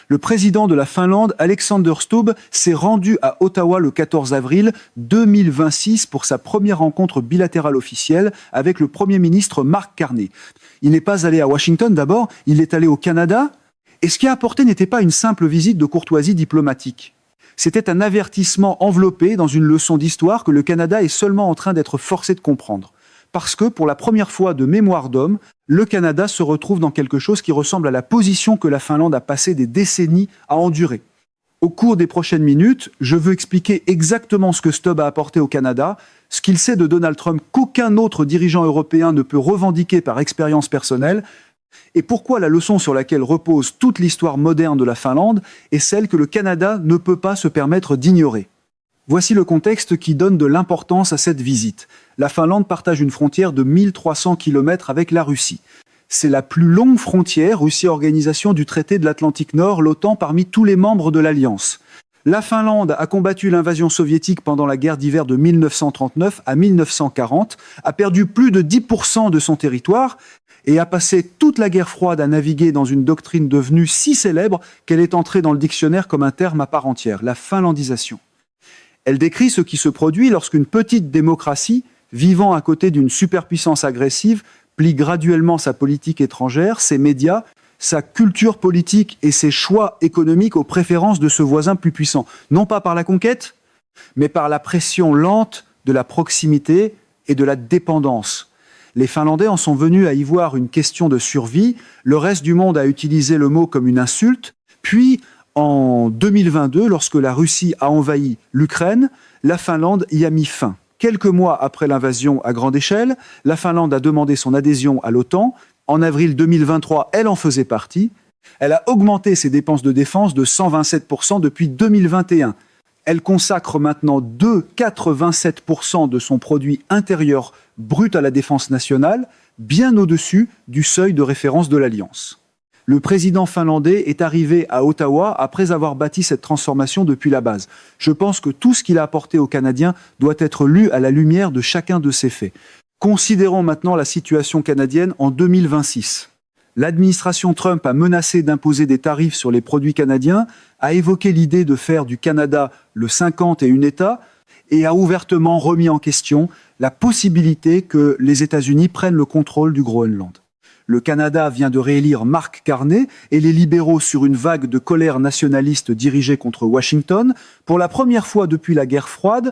Le président de la Finlande, Alexander Stubb, s'est rendu à Ottawa le 14 avril 2026 pour sa première rencontre bilatérale officielle avec le Premier ministre Mark Carney. Il n'est pas allé à Washington d'abord, il est allé au Canada. Et ce qui a apporté n'était pas une simple visite de courtoisie diplomatique. C'était un avertissement enveloppé dans une leçon d'histoire que le Canada est seulement en train d'être forcé de comprendre. Parce que, pour la première fois de mémoire d'homme, le Canada se retrouve dans quelque chose qui ressemble à la position que la Finlande a passé des décennies à endurer. Au cours des prochaines minutes, je veux expliquer exactement ce que Stubb a apporté au Canada, ce qu'il sait de Donald Trump qu'aucun autre dirigeant européen ne peut revendiquer par expérience personnelle, et pourquoi la leçon sur laquelle repose toute l'histoire moderne de la Finlande est celle que le Canada ne peut pas se permettre d'ignorer. Voici le contexte qui donne de l'importance à cette visite. La Finlande partage une frontière de 1300 km avec la Russie. C'est la plus longue frontière, Russie-Organisation du traité de l'Atlantique Nord, l'OTAN, parmi tous les membres de l'Alliance. La Finlande a combattu l'invasion soviétique pendant la guerre d'hiver de 1939 à 1940, a perdu plus de 10% de son territoire et a passé toute la guerre froide à naviguer dans une doctrine devenue si célèbre qu'elle est entrée dans le dictionnaire comme un terme à part entière, la finlandisation. Elle décrit ce qui se produit lorsqu'une petite démocratie, vivant à côté d'une superpuissance agressive, plie graduellement sa politique étrangère, ses médias, sa culture politique et ses choix économiques aux préférences de ce voisin plus puissant. Non pas par la conquête, mais par la pression lente de la proximité et de la dépendance. Les Finlandais en sont venus à y voir une question de survie. Le reste du monde a utilisé le mot comme une insulte. Puis, en 2022, lorsque la Russie a envahi l'Ukraine, la Finlande y a mis fin. Quelques mois après l'invasion à grande échelle, la Finlande a demandé son adhésion à l'OTAN. En avril 2023, elle en faisait partie. Elle a augmenté ses dépenses de défense de 127% depuis 2021. Elle consacre maintenant 2,87% de son produit intérieur brut à la défense nationale, bien au-dessus du seuil de référence de l'Alliance. Le président finlandais est arrivé à Ottawa après avoir bâti cette transformation depuis la base. Je pense que tout ce qu'il a apporté aux Canadiens doit être lu à la lumière de chacun de ces faits. Considérons maintenant la situation canadienne en 2026. L'administration Trump a menacé d'imposer des tarifs sur les produits canadiens, a évoqué l'idée de faire du Canada le 51 États et a ouvertement remis en question la possibilité que les États-Unis prennent le contrôle du Groenland. Le Canada vient de réélire Mark Carney et les libéraux sur une vague de colère nationaliste dirigée contre Washington. Pour la première fois depuis la guerre froide,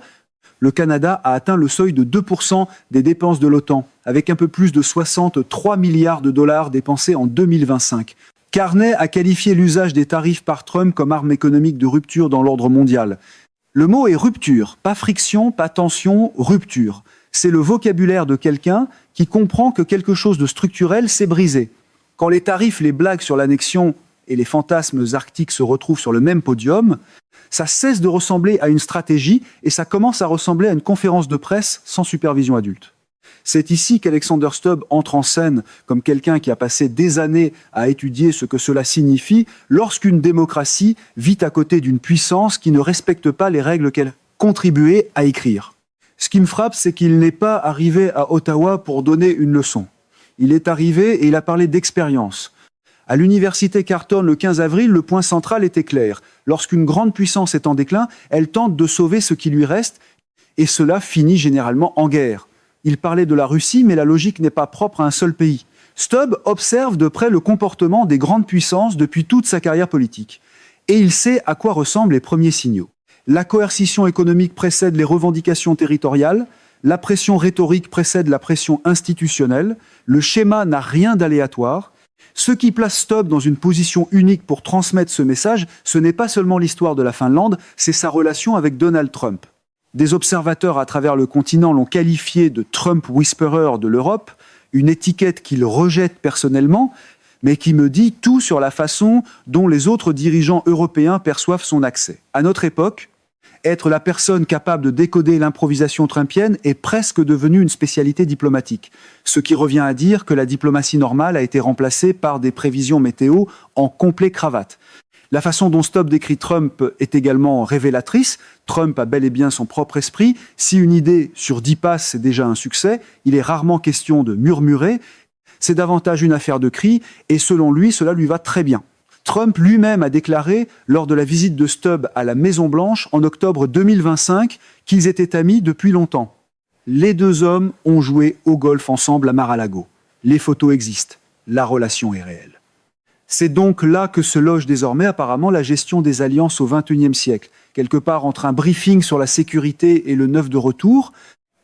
le Canada a atteint le seuil de 2% des dépenses de l'OTAN, avec un peu plus de 63 milliards de dollars dépensés en 2025. Carney a qualifié l'usage des tarifs par Trump comme arme économique de rupture dans l'ordre mondial. Le mot est rupture, pas friction, pas tension, rupture. C'est le vocabulaire de quelqu'un qui comprend que quelque chose de structurel s'est brisé. Quand les tarifs, les blagues sur l'annexion et les fantasmes arctiques se retrouvent sur le même podium, ça cesse de ressembler à une stratégie et ça commence à ressembler à une conférence de presse sans supervision adulte. C'est ici qu'Alexander Stubb entre en scène comme quelqu'un qui a passé des années à étudier ce que cela signifie lorsqu'une démocratie vit à côté d'une puissance qui ne respecte pas les règles qu'elle contribuait à écrire. Ce qui me frappe, c'est qu'il n'est pas arrivé à Ottawa pour donner une leçon. Il est arrivé et il a parlé d'expérience. À l'université Carleton le 15 avril, le point central était clair. Lorsqu'une grande puissance est en déclin, elle tente de sauver ce qui lui reste et cela finit généralement en guerre. Il parlait de la Russie, mais la logique n'est pas propre à un seul pays. Stubb observe de près le comportement des grandes puissances depuis toute sa carrière politique. Et il sait à quoi ressemblent les premiers signaux. La coercition économique précède les revendications territoriales, la pression rhétorique précède la pression institutionnelle, le schéma n'a rien d'aléatoire. Ce qui place Stubb dans une position unique pour transmettre ce message, ce n'est pas seulement l'histoire de la Finlande, c'est sa relation avec Donald Trump. Des observateurs à travers le continent l'ont qualifié de Trump Whisperer de l'Europe, une étiquette qu'il rejette personnellement, mais qui me dit tout sur la façon dont les autres dirigeants européens perçoivent son accès. À notre époque, être la personne capable de décoder l'improvisation trumpienne est presque devenu une spécialité diplomatique. Ce qui revient à dire que la diplomatie normale a été remplacée par des prévisions météo en complet cravate. La façon dont Stubb décrit Trump est également révélatrice. Trump a bel et bien son propre esprit. Si une idée sur 10 passes, c'est déjà un succès, il est rarement question de murmurer. C'est davantage une affaire de cri, et selon lui, cela lui va très bien. Trump lui-même a déclaré, lors de la visite de Stubb à la Maison-Blanche en octobre 2025, qu'ils étaient amis depuis longtemps. Les deux hommes ont joué au golf ensemble à Mar-a-Lago. Les photos existent. La relation est réelle. C'est donc là que se loge désormais apparemment la gestion des alliances au XXIe siècle, quelque part entre un briefing sur la sécurité et le neuf de retour,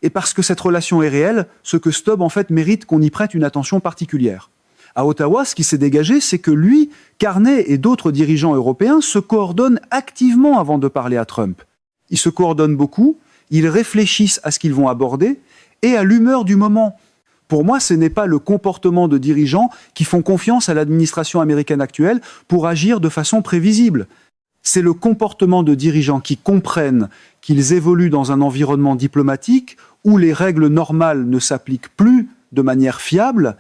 et parce que cette relation est réelle, ce que Stubb en fait mérite qu'on y prête une attention particulière. À Ottawa, ce qui s'est dégagé, c'est que lui, Carney et d'autres dirigeants européens se coordonnent activement avant de parler à Trump. Ils se coordonnent beaucoup, ils réfléchissent à ce qu'ils vont aborder et à l'humeur du moment. Pour moi, ce n'est pas le comportement de dirigeants qui font confiance à l'administration américaine actuelle pour agir de façon prévisible. C'est le comportement de dirigeants qui comprennent qu'ils évoluent dans un environnement diplomatique où les règles normales ne s'appliquent plus de manière fiable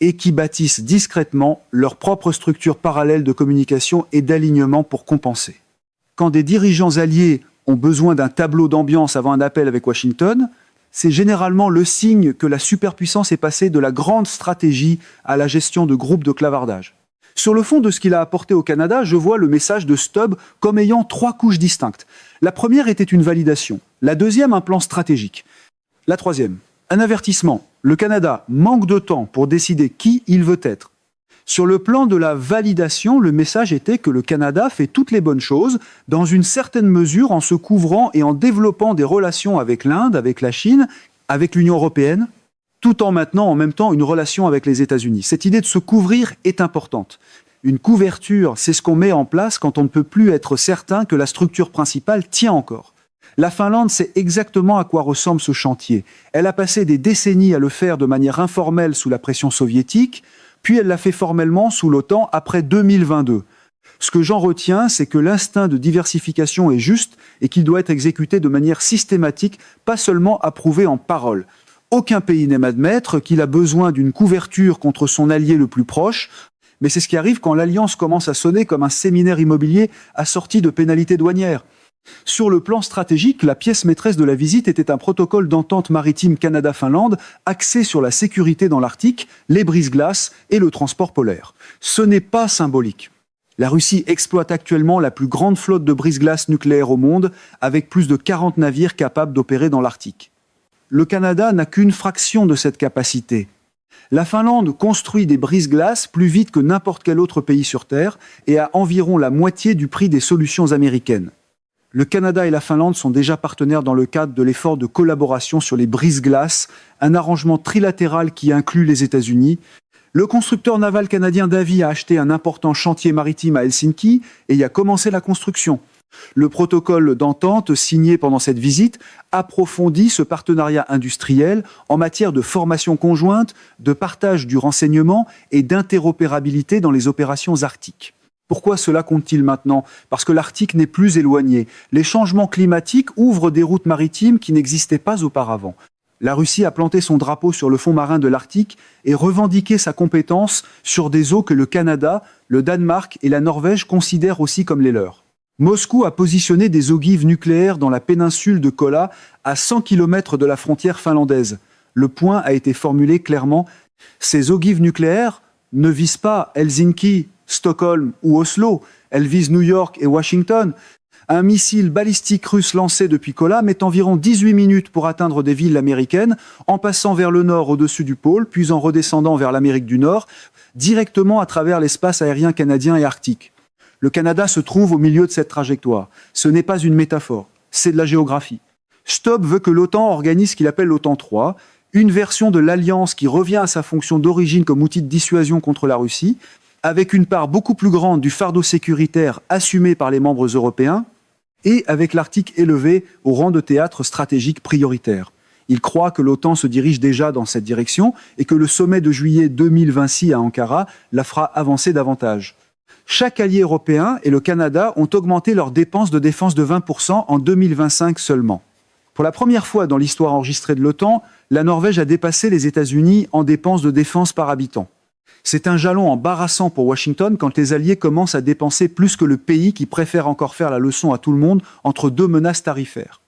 et qui bâtissent discrètement leur propre structure parallèle de communication et d'alignement pour compenser. Quand des dirigeants alliés ont besoin d'un tableau d'ambiance avant un appel avec Washington, c'est généralement le signe que la superpuissance est passée de la grande stratégie à la gestion de groupes de clavardage. Sur le fond de ce qu'il a apporté au Canada, je vois le message de Stubb comme ayant 3 couches distinctes. La première était une validation, la deuxième un plan stratégique, la troisième un avertissement. Le Canada manque de temps pour décider qui il veut être. Sur le plan de la validation, le message était que le Canada fait toutes les bonnes choses, dans une certaine mesure en se couvrant et en développant des relations avec l'Inde, avec la Chine, avec l'Union européenne, tout en maintenant en même temps une relation avec les États-Unis. Cette idée de se couvrir est importante. Une couverture, c'est ce qu'on met en place quand on ne peut plus être certain que la structure principale tient encore. La Finlande sait exactement à quoi ressemble ce chantier. Elle a passé des décennies à le faire de manière informelle sous la pression soviétique, puis elle l'a fait formellement sous l'OTAN après 2022. Ce que j'en retiens, c'est que l'instinct de diversification est juste et qu'il doit être exécuté de manière systématique, pas seulement approuvé en parole. Aucun pays n'aime admettre qu'il a besoin d'une couverture contre son allié le plus proche, mais c'est ce qui arrive quand l'alliance commence à sonner comme un séminaire immobilier assorti de pénalités douanières. Sur le plan stratégique, la pièce maîtresse de la visite était un protocole d'entente maritime Canada-Finlande axé sur la sécurité dans l'Arctique, les brise-glaces et le transport polaire. Ce n'est pas symbolique. La Russie exploite actuellement la plus grande flotte de brise-glaces nucléaires au monde, avec plus de 40 navires capables d'opérer dans l'Arctique. Le Canada n'a qu'une fraction de cette capacité. La Finlande construit des brise-glaces plus vite que n'importe quel autre pays sur Terre et à environ la moitié du prix des solutions américaines. Le Canada et la Finlande sont déjà partenaires dans le cadre de l'effort de collaboration sur les brise-glaces, un arrangement trilatéral qui inclut les États-Unis. Le constructeur naval canadien Davy a acheté un important chantier maritime à Helsinki et y a commencé la construction. Le protocole d'entente signé pendant cette visite approfondit ce partenariat industriel en matière de formation conjointe, de partage du renseignement et d'interopérabilité dans les opérations arctiques. Pourquoi cela compte-t-il maintenant? Parce que l'Arctique n'est plus éloigné. Les changements climatiques ouvrent des routes maritimes qui n'existaient pas auparavant. La Russie a planté son drapeau sur le fond marin de l'Arctique et revendiqué sa compétence sur des eaux que le Canada, le Danemark et la Norvège considèrent aussi comme les leurs. Moscou a positionné des ogives nucléaires dans la péninsule de Kola, à 100 km de la frontière finlandaise. Le point a été formulé clairement. Ces ogives nucléaires ne visent pas Helsinki, Stockholm ou Oslo, elles visent New York et Washington. Un missile balistique russe lancé depuis Kola met environ 18 minutes pour atteindre des villes américaines, en passant vers le nord au-dessus du pôle, puis en redescendant vers l'Amérique du Nord, directement à travers l'espace aérien canadien et arctique. Le Canada se trouve au milieu de cette trajectoire. Ce n'est pas une métaphore, c'est de la géographie. Stubb veut que l'OTAN organise ce qu'il appelle l'OTAN 3, une version de l'alliance qui revient à sa fonction d'origine comme outil de dissuasion contre la Russie, avec une part beaucoup plus grande du fardeau sécuritaire assumé par les membres européens, et avec l'Arctique élevé au rang de théâtre stratégique prioritaire. Il croit que l'OTAN se dirige déjà dans cette direction et que le sommet de juillet 2026 à Ankara la fera avancer davantage. Chaque allié européen et le Canada ont augmenté leurs dépenses de défense de 20% en 2025 seulement. Pour la première fois dans l'histoire enregistrée de l'OTAN, la Norvège a dépassé les États-Unis en dépenses de défense par habitant. C'est un jalon embarrassant pour Washington quand les Alliés commencent à dépenser plus que le pays qui préfère encore faire la leçon à tout le monde entre deux menaces tarifaires.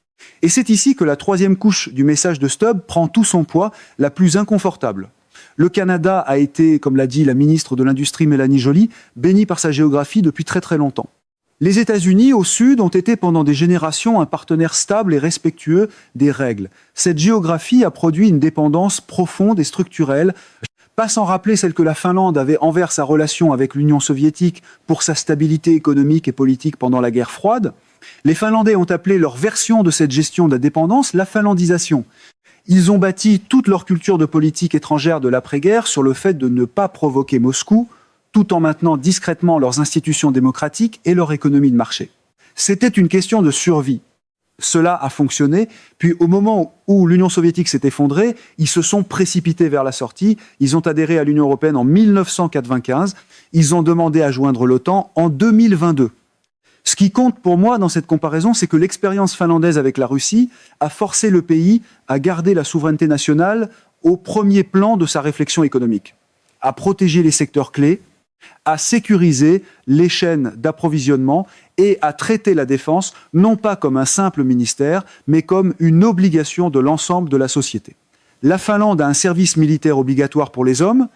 Et c'est ici que la troisième couche du message de Stubb prend tout son poids, la plus inconfortable. Le Canada a été, comme l'a dit la ministre de l'Industrie Mélanie Joly, béni par sa géographie depuis très très longtemps. Les États-Unis, au sud, ont été pendant des générations un partenaire stable et respectueux des règles. Cette géographie a produit une dépendance profonde et structurelle, pas sans rappeler celle que la Finlande avait envers sa relation avec l'Union soviétique pour sa stabilité économique et politique pendant la guerre froide. Les Finlandais ont appelé leur version de cette gestion de la dépendance la finlandisation. Ils ont bâti toute leur culture de politique étrangère de l'après-guerre sur le fait de ne pas provoquer Moscou, tout en maintenant discrètement leurs institutions démocratiques et leur économie de marché. C'était une question de survie. Cela a fonctionné, puis au moment où l'Union soviétique s'est effondrée, ils se sont précipités vers la sortie, ils ont adhéré à l'Union européenne en 1995, ils ont demandé à joindre l'OTAN en 2022. Ce qui compte pour moi dans cette comparaison, c'est que l'expérience finlandaise avec la Russie a forcé le pays à garder la souveraineté nationale au premier plan de sa réflexion économique, à protéger les secteurs clés, à sécuriser les chaînes d'approvisionnement et à traiter la défense non pas comme un simple ministère, mais comme une obligation de l'ensemble de la société. La Finlande a un service militaire obligatoire pour les hommes,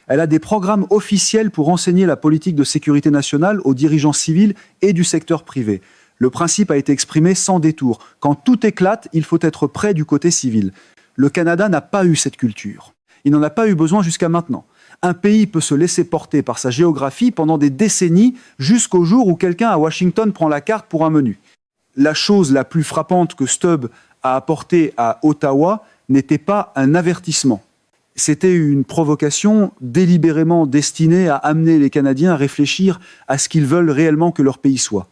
elle a des programmes officiels pour enseigner la politique de sécurité nationale aux dirigeants civils et du secteur privé. Le principe a été exprimé sans détour. Quand tout éclate, il faut être prêt du côté civil. Le Canada n'a pas eu cette culture. Il n'en a pas eu besoin jusqu'à maintenant. Un pays peut se laisser porter par sa géographie pendant des décennies jusqu'au jour où quelqu'un à Washington prend la carte pour un menu. La chose la plus frappante que Stubb a apportée à Ottawa n'était pas un avertissement. C'était une provocation délibérément destinée à amener les Canadiens à réfléchir à ce qu'ils veulent réellement que leur pays soit.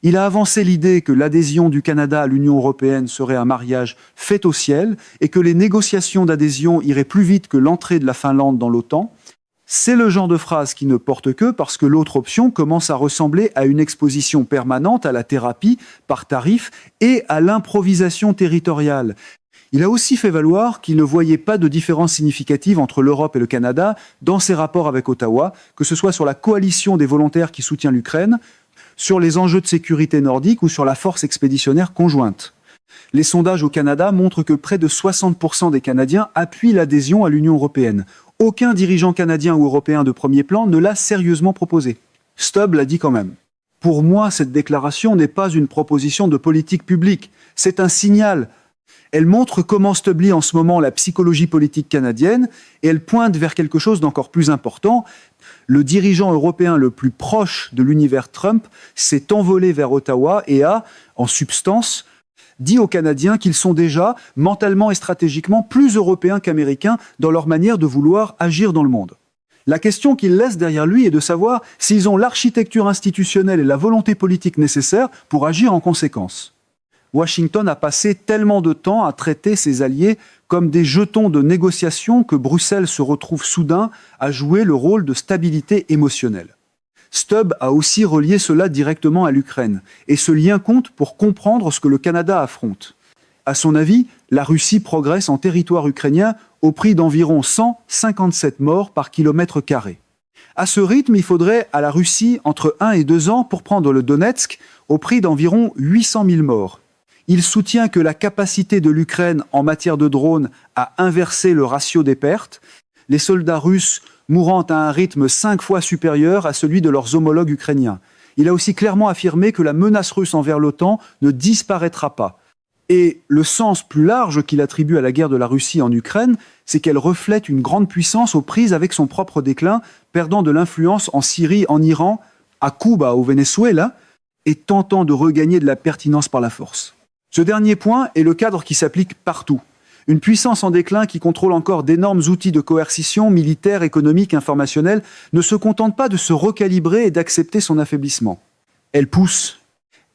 Il a avancé l'idée que l'adhésion du Canada à l'Union européenne serait un mariage fait au ciel et que les négociations d'adhésion iraient plus vite que l'entrée de la Finlande dans l'OTAN. C'est le genre de phrase qui ne porte que parce que l'autre option commence à ressembler à une exposition permanente à la thérapie par tarif et à l'improvisation territoriale. Il a aussi fait valoir qu'il ne voyait pas de différence significative entre l'Europe et le Canada dans ses rapports avec Ottawa, que ce soit sur la coalition des volontaires qui soutient l'Ukraine, sur les enjeux de sécurité nordique ou sur la force expéditionnaire conjointe. Les sondages au Canada montrent que près de 60% des Canadiens appuient l'adhésion à l'Union européenne. Aucun dirigeant canadien ou européen de premier plan ne l'a sérieusement proposé. Stubb l'a dit quand même. Pour moi, cette déclaration n'est pas une proposition de politique publique, c'est un signal. Elle montre comment Stubb lit en ce moment la psychologie politique canadienne et elle pointe vers quelque chose d'encore plus important. Le dirigeant européen le plus proche de l'univers Trump s'est envolé vers Ottawa et a, en substance, dit aux Canadiens qu'ils sont déjà, mentalement et stratégiquement, plus européens qu'américains dans leur manière de vouloir agir dans le monde. La question qu'il laisse derrière lui est de savoir s'ils ont l'architecture institutionnelle et la volonté politique nécessaires pour agir en conséquence. Washington a passé tellement de temps à traiter ses alliés comme des jetons de négociation que Bruxelles se retrouve soudain à jouer le rôle de stabilité émotionnelle. Stubb a aussi relié cela directement à l'Ukraine, et ce lien compte pour comprendre ce que le Canada affronte. À son avis, la Russie progresse en territoire ukrainien au prix d'environ 157 morts par kilomètre carré. À ce rythme, il faudrait à la Russie entre 1 et 2 ans pour prendre le Donetsk au prix d'environ 800 000 morts. Il soutient que la capacité de l'Ukraine en matière de drones a inversé le ratio des pertes, les soldats russes mourant à un rythme 5 fois supérieur à celui de leurs homologues ukrainiens. Il a aussi clairement affirmé que la menace russe envers l'OTAN ne disparaîtra pas. Et le sens plus large qu'il attribue à la guerre de la Russie en Ukraine, c'est qu'elle reflète une grande puissance aux prises avec son propre déclin, perdant de l'influence en Syrie, en Iran, à Cuba, au Venezuela, et tentant de regagner de la pertinence par la force. Ce dernier point est le cadre qui s'applique partout. Une puissance en déclin qui contrôle encore d'énormes outils de coercition militaire, économique, informationnelle, ne se contente pas de se recalibrer et d'accepter son affaiblissement. Elle pousse,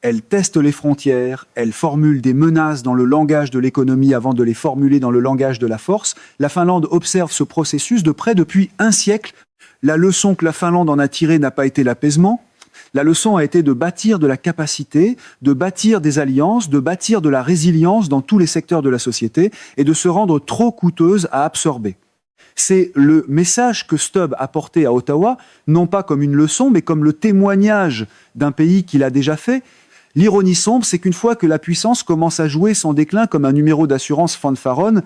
elle teste les frontières, elle formule des menaces dans le langage de l'économie avant de les formuler dans le langage de la force. La Finlande observe ce processus de près depuis un siècle. La leçon que la Finlande en a tirée n'a pas été l'apaisement. La leçon a été de bâtir de la capacité, de bâtir des alliances, de bâtir de la résilience dans tous les secteurs de la société et de se rendre trop coûteuse à absorber. C'est le message que Stubb a porté à Ottawa, non pas comme une leçon, mais comme le témoignage d'un pays qu'il a déjà fait. L'ironie sombre, c'est qu'une fois que la puissance commence à jouer son déclin comme un numéro d'assurance fanfaronne,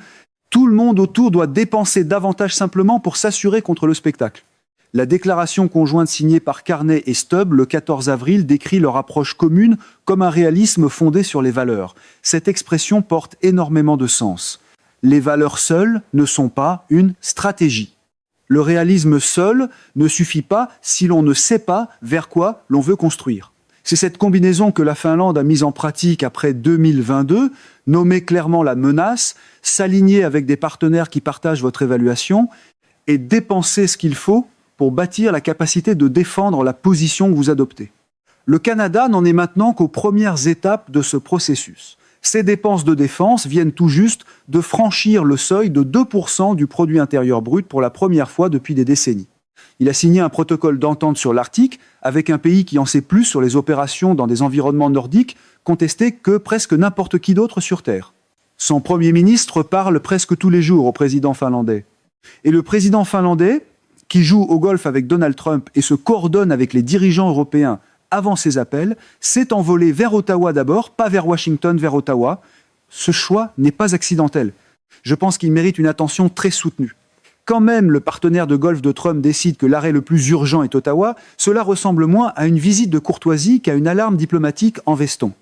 Tout le monde autour doit dépenser davantage simplement pour s'assurer contre le spectacle. La déclaration conjointe signée par Carney et Stubb le 14 avril décrit leur approche commune comme un réalisme fondé sur les valeurs. Cette expression porte énormément de sens. Les valeurs seules ne sont pas une stratégie. Le réalisme seul ne suffit pas si l'on ne sait pas vers quoi l'on veut construire. C'est cette combinaison que la Finlande a mise en pratique après 2022, nommer clairement la menace, s'aligner avec des partenaires qui partagent votre évaluation et dépenser ce qu'il faut pour bâtir la capacité de défendre la position que vous adoptez. Le Canada n'en est maintenant qu'aux premières étapes de ce processus. Ces dépenses de défense viennent tout juste de franchir le seuil de 2% du produit intérieur brut pour la première fois depuis des décennies. Il a signé un protocole d'entente sur l'Arctique avec un pays qui en sait plus sur les opérations dans des environnements nordiques contestés que presque n'importe qui d'autre sur Terre. Son Premier ministre parle presque tous les jours au président finlandais. Et le président finlandais, qui joue au golf avec Donald Trump et se coordonne avec les dirigeants européens avant ses appels, s'est envolé vers Ottawa d'abord, pas vers Washington, vers Ottawa. Ce choix n'est pas accidentel. Je pense qu'il mérite une attention très soutenue. Quand même le partenaire de golf de Trump décide que l'arrêt le plus urgent est Ottawa, cela ressemble moins à une visite de courtoisie qu'à une alarme diplomatique en veston.